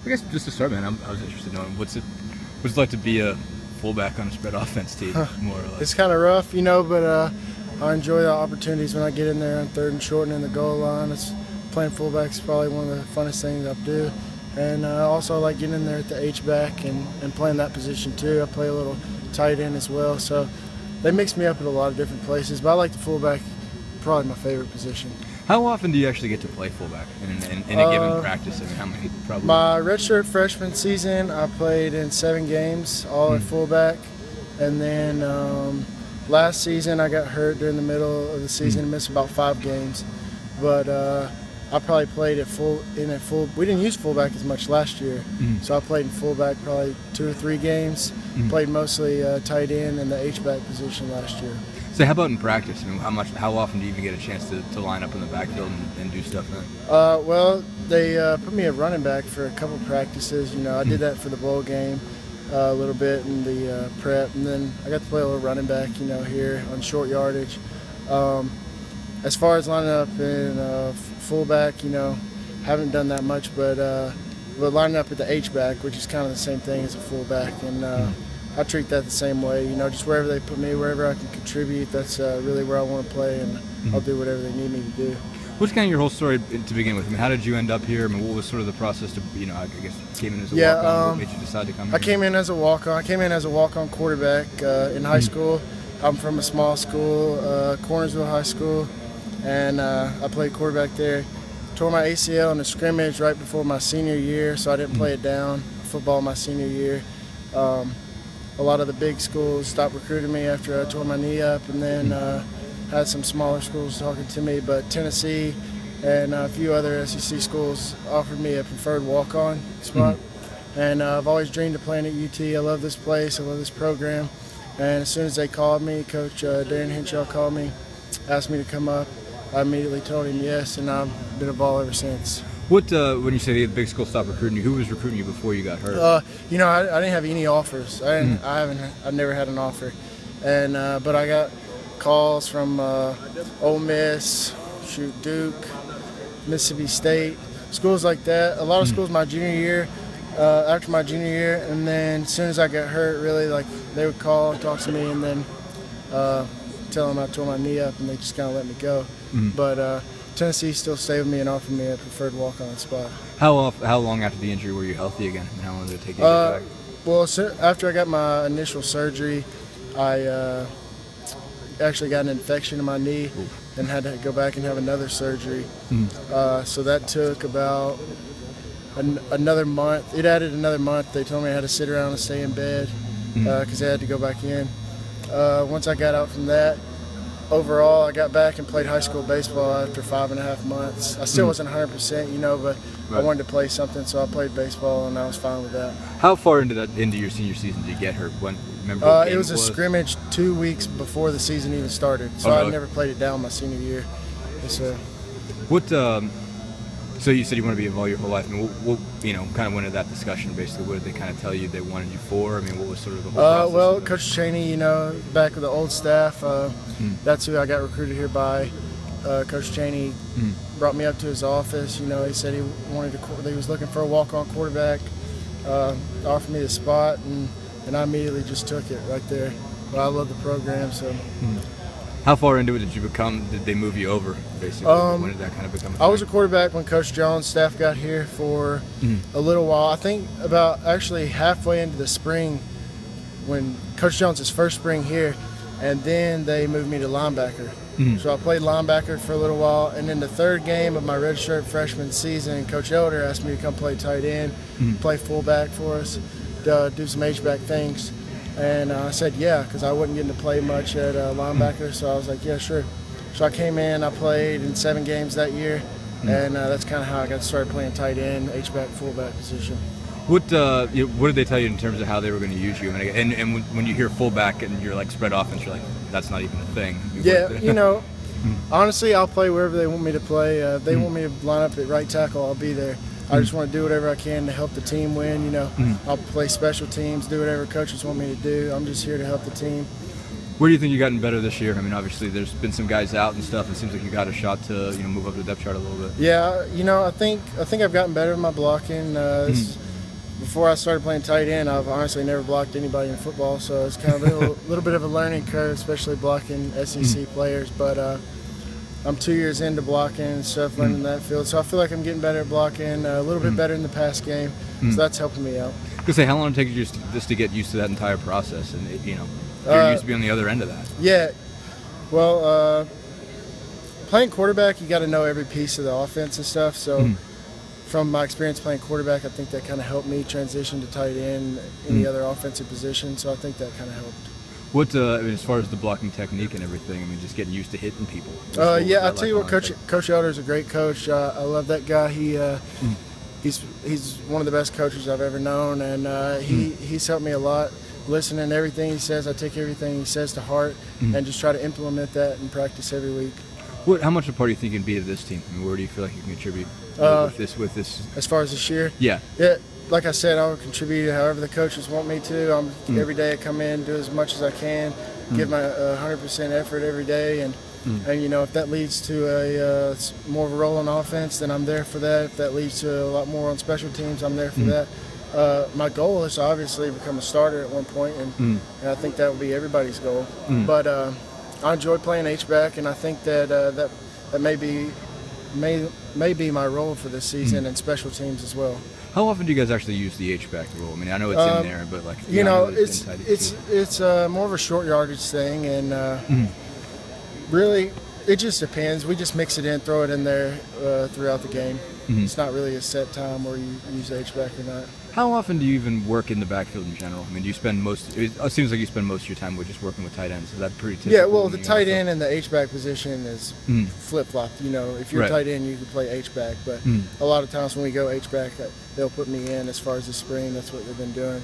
I guess just to start, man, I was interested in knowing what's it like to be a fullback on a spread offense team, more or less. It's kind of rough, but I enjoy the opportunities when I get in there on 3rd and short and in the goal line. Playing fullback is probably one of the funnest things I do. And also I like getting in there at the H-back and playing that position too. I play a little tight end as well. So they mix me up at a lot of different places, but I like the fullback, probably my favorite position. How often do you actually get to play fullback in a given practice? I mean, how many? Probably. My redshirt freshman season, I played in 7 games, all at fullback. And then last season, I got hurt during the middle of the season and missed about 5 games. But I probably played at full. We didn't use fullback as much last year, so I played in fullback probably 2 or 3 games. Played mostly tight end and the H-back position last year. So how about in practice? I mean, how often do you even get a chance to line up in the backfield and do stuff then? Well, they put me at running back for a couple practices. I did that for the bowl game a little bit in the prep, and then I got to play a little running back, here on short yardage. As far as lining up in fullback, haven't done that much, but lining up at the H-back, which is kind of the same thing as a fullback, and I treat that the same way. Just wherever they put me, wherever I can contribute, that's really where I want to play, and I'll do whatever they need me to do. What's kind of your whole story to begin with? I mean, how did you end up here? I mean, what was sort of the process to, I guess, came in as a walk-on? What made you decide to come here? I came in as a walk-on. I came in as a walk-on quarterback in high school. I'm from a small school, Cornersville High School, and I played quarterback there. Tore my ACL in a scrimmage right before my senior year, so I didn't play it down. Football my senior year. A lot of the big schools stopped recruiting me after I tore my knee up, and then had some smaller schools talking to me, but Tennessee and a few other SEC schools offered me a preferred walk-on spot. And I've always dreamed of playing at UT. I love this place. I love this program. And as soon as they called me, Coach Darren Henshaw called me, asked me to come up. I immediately told him yes, and I've been a ball ever since. What when you say the big school stopped recruiting you, who was recruiting you before you got hurt? I didn't have any offers. I've never had an offer, and but I got calls from Ole Miss, Duke, Mississippi State, schools like that. A lot of schools my junior year, after my junior year, and then as soon as I got hurt, really they would call and talk to me, and then tell them I tore my knee up, and they just kind of let me go. But Tennessee still stayed with me and offered me a preferred walk-on spot. How long after the injury were you healthy again? And how long did it take you to get back? Well, after I got my initial surgery, I actually got an infection in my knee and had to go back and have another surgery. So that took about another month. It added another month. They told me I had to sit around and stay in bed because I had to go back in. Once I got out from that, overall, I got back and played high school baseball after 5.5 months. I still wasn't 100%, but I wanted to play something, so I played baseball, and I was fine with that. How far into your senior season did you get hurt? Remember what game it was a scrimmage 2 weeks before the season even started, so I never played it down my senior year. So you said you want to be involved your whole life. I mean, what kind of went into that discussion? Basically, what did they kind of tell you they wanted you for? I mean, what was sort of the whole process? Well, Coach Cheney, back with the old staff, that's who I got recruited here by. Coach Cheney brought me up to his office. He said he was looking for a walk-on quarterback. Offered me the spot, and I immediately just took it right there. But I love the program, so. How far into it did you become? Did they move you over, basically? When did that kind of become a thing? I was a quarterback when Coach Jones' staff got here for a little while. I think about actually halfway into the spring when Coach Jones' first spring here, and then they moved me to linebacker. So I played linebacker for a little while, and then the 3rd game of my redshirt freshman season, Coach Elder asked me to come play tight end, play fullback for us, do some H-back things. And I said yeah, because I wasn't getting to play much at linebacker, so I was like, yeah, sure. So I came in, I played in 7 games that year, and that's kind of how I got started playing tight end, H-back, fullback position. What did they tell you in terms of how they were going to use you? And when you hear fullback and you're like spread offense, you're like, that's not even a thing. Yeah, honestly, I'll play wherever they want me to play. If they want me to line up at right tackle, I'll be there. I just want to do whatever I can to help the team win. I'll play special teams, do whatever coaches want me to do. I'm just here to help the team. Where do you think you've gotten better this year? I mean, obviously there's been some guys out and stuff. It seems like you got a shot to move up the depth chart a little bit. Yeah, I think I've gotten better with my blocking. before I started playing tight end, I've honestly never blocked anybody in football, so it's kind of a little bit of a learning curve, especially blocking SEC players. But I'm 2 years into blocking and stuff, learning that field, so I feel like I'm getting better at blocking, a little bit better in the pass game, so that's helping me out. I was gonna say, how long did it take you just to get used to that entire process, and you're used to be on the other end of that? Yeah, well, playing quarterback, you got to know every piece of the offense and stuff. So, from my experience playing quarterback, I think that kind of helped me transition to tight end, any other offensive position. So I think that kind of helped. What, I mean, as far as the blocking technique and everything, I mean, just getting used to hitting people. Yeah, I'll tell you what, Coach Elder is a great coach. I love that guy. He's one of the best coaches I've ever known, and he's helped me a lot. Listening to everything he says, I take everything he says to heart, and just try to implement that in practice every week. How much of a part do you think you can be to this team? I mean, where do you feel like you can contribute with this? As far as this year? Yeah. Yeah. Like I said, I'll contribute however the coaches want me to. Every day I come in, do as much as I can, give my 100% effort every day, and if that leads to a more of a role on offense, then I'm there for that. If that leads to a lot more on special teams, I'm there for that. My goal is to obviously become a starter at one point, and I think that will be everybody's goal. But I enjoy playing H-back, and I think that that may be my role for this season and special teams as well. How often do you guys actually use the H-back rule? I mean, I know it's in there, but like it's more of a short yardage thing, and really it just depends. We just mix it in, throw it in there throughout the game. It's not really a set time where you use H-back or not. How often do you even work in the backfield in general? I mean, do you spend it seems like you spend most of your time with just working with tight ends. Is that pretty typical? Yeah, well, the tight end and the H-back position is flip-flopped. If you're a tight end, you can play H-back, but a lot of times when we go H-back, they'll put me in as far as the spring. That's what they've been doing.